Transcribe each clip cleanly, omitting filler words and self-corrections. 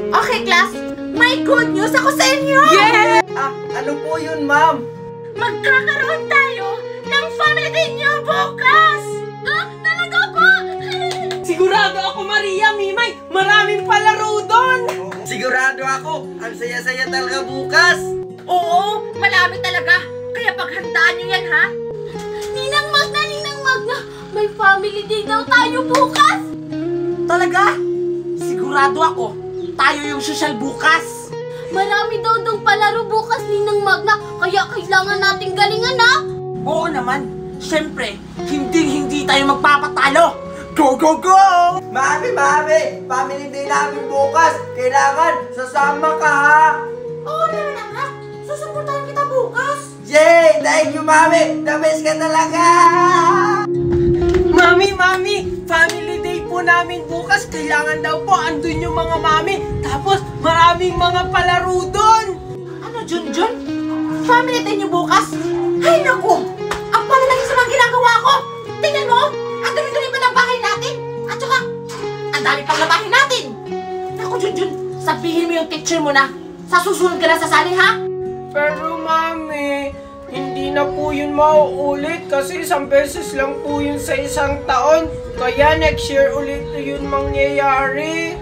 Okay, class. May good news ako sa inyo! Yeah! Ano po yun, ma'am? Magkakaroon tayo ng family day niyo bukas! Talaga po? Sigurado ako, Maria, Mimay, maraming palaro doon! Sigurado ako, ang saya-saya talaga bukas! Oo, malami talaga. Kaya paghandaan niyo yan, ha? Ninang Magna, may family day daw tayo bukas! Talaga? Sigurado ako, tayo yung social bukas! Marami daw palaro bukas, Ninang Magna, kaya kailangan nating galingan, ha? Oo naman, syempre, hindi tayo magpapatalo! Go, go, go! Mami! Family day namin bukas! Kailangan, sasama ka ha! Oo naman, anak. Susuportahan kita bukas. Yay! Thank you, mami! The-best ka talaga! Mami, family day po namin bukas. Kailangan daw po andun yung mga mami. Tapos maraming mga palaro doon. Ano, Junjun? Family day niyo bukas? Ay, naku! Ang palalaki sa mga ginagawa ko! Tingnan mo! Ang dumi-dumi pa ng bahay natin! At saka, ang dami pang labahin natin! Naku, Junjun! Sabihin mo yung teacher mo na sa susunod ka na sasali, ha? Pero mami, hindi na po yun mauulit kasi isang beses lang po yun sa isang taon. Kaya next year ulit na yun mangyayari.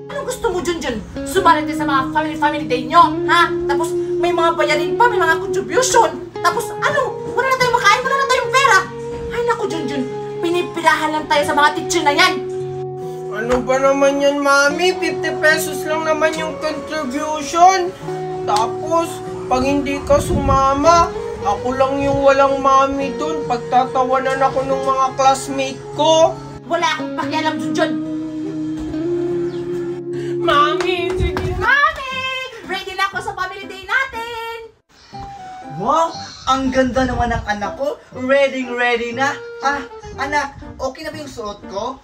Ano gusto mo, Junjun? Sumalit din sa mga family day nyo, ha? Tapos may mga bayarin pa, may mga contribution. Tapos ano? Wala na tayong makain, wala na tayong pera. Ay naku, Junjun, pinipilahan lang tayo sa mga teacher na yan. Ano ba naman yan, mami? 50 pesos lang naman yung contribution. Tapos, pag hindi ka sumama, ako lang yung walang mami dun. Pagtatawanan ako ng mga classmate ko. Wala akong pakialam, Junjun. Mami, sige. Mami! Ready na ako sa family day natin! Wow! Ang ganda naman ng anak ko! Ready na! Anak, okay na ba yung suot ko?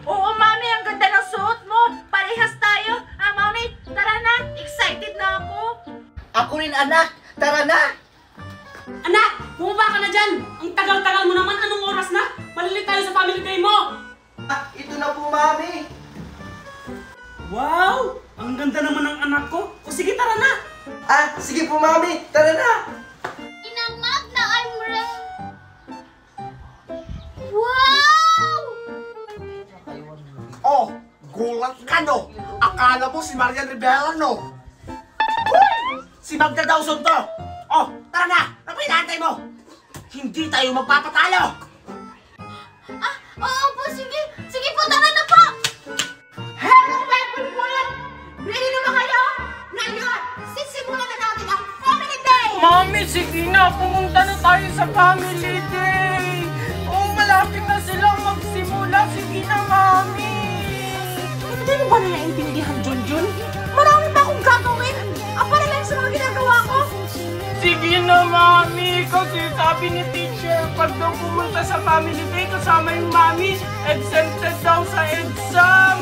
Oo, Mami, ang ganda ng suot mo. Parehas tayo. Mami, tara na. Excited na ako. Ako rin, anak! Tara na! Anak, bumaba ka na dyan! Ang tagal-tagal mo naman, anong oras na? Malilate tayo sa family day mo! Ito na po, mami! Wow! Ang ganda naman ng anak ko! O sige, tara na! Sige po, mami! Tara na! Ninang Magna, I'm ready. Wow! Oh, gulat ka no! Akala mo si Marian Rivera no? Si Magda Dawson to! Oh, tara na! Ano ba inaantay mo? Hindi tayo magpapatalo! Oo po, sige. Sige po, tara na po. Hello, welcome po yan. Ready na ba kayo? Ngayon, sisimulan na natin ang family day. Mami, sige na. Pumunta na tayo sa family day. Oh, malapit na silang magsimula. Sige na, mami. Hindi mo ba naiintindihan, Junjun? Marami pa akong gagawin. Para lang sa mga ginagawa ko. Sige na, mami. Kasi sabi ni teacher, pag daw pumunta sa family day kasama yung mami, exempted daw sa exam.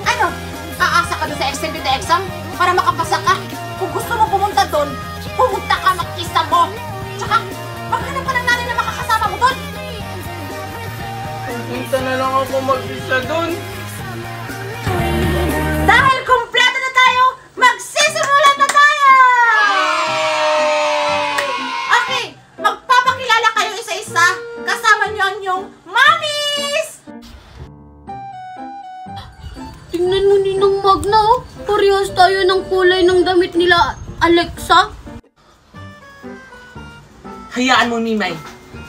Ano? Aasa ka doon sa extended exam? Para makapasa ka? Kung gusto mo pumunta doon, pumunta ka mag-isa mo. Tsaka, maghanap ka ng nanay na makakasama mo doon. Pumunta na lang ako mag-isa doon. Dahil kumpleto na tayo, magsisimulan na tayo! Okay, magpapakilala kayo isa-isa. Kasama niyo ang inyong mommies! Tingnan mo, Ninang Magna, oh. Parehas tayo ng kulay ng damit nila, Alexa. Hayaan mo, Mimay.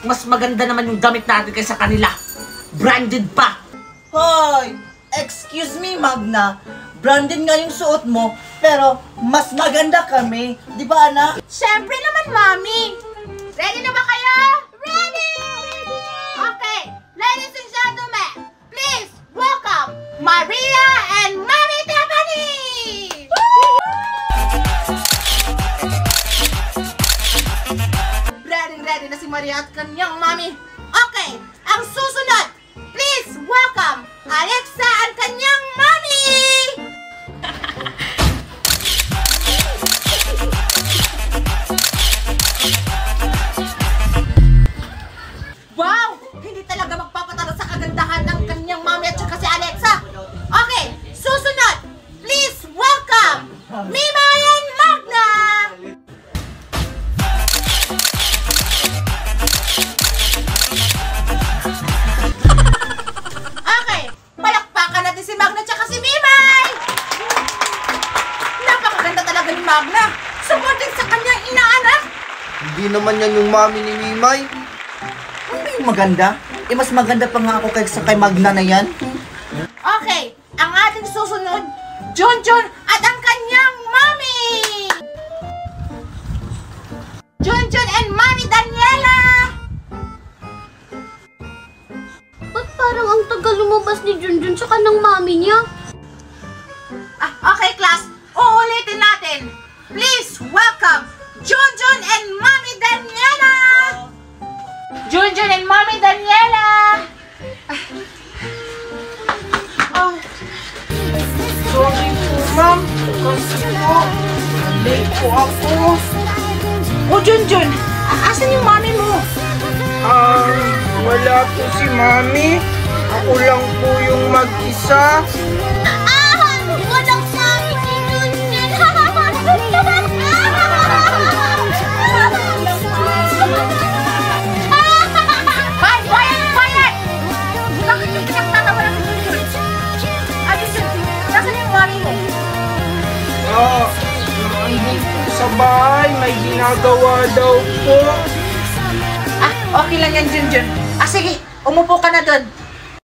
Mas maganda naman yung damit natin kaysa kanila. Branded pa. Hoy! Excuse me, Magna. Branded nga yung suot mo, pero mas maganda kami. Di ba, anak? Siyempre naman, Mami! Ready na ba kayo? Ready! Okay, ladies and gentlemen, please welcome Maria and Mami Tiffany! Ready na si Maria at kanyang Mami. Okay, ang susunod, please welcome Alexa at kanyang Mami! Wow! Hindi talaga magpapatalo sa kagandahan ng kanyang mami at saka si Alexa. Okay, susunod. Please welcome Mimay and Magna! Okay, palakpakan natin si Magna tsaka si Mimay! Napakaganda talaga ni Magna. Supporting sa kanyang inaanak. Hindi naman yan yung mami ni Mimay. Hindi yung maganda. Mas maganda pa nga ako kay Magna na yan. Okay, ang ating susunod, Junjun at ang kanyang mami! Junjun and Mami Daniela! Ba't parang ang tagal lumabas ni Junjun sa kanang mami niya? Okay, class, uulitin natin. Please welcome Junjun and Mami Daniela! Junjun and Mami Daniela! Sorry po, ma'am. Kasi po, late po ako. Oh, Junjun, asan yung mami mo? Wala po si mami. Ako lang po yung mag-isa. Walang mami si Junjun! Quiet! Bakit yung pinagtatawa na si Junjun? Junjun, nasan yung mami mo? Nandito sa bahay. May ginagawa daw po. Okay lang yan, Junjun. Sige, umupo ka na doon.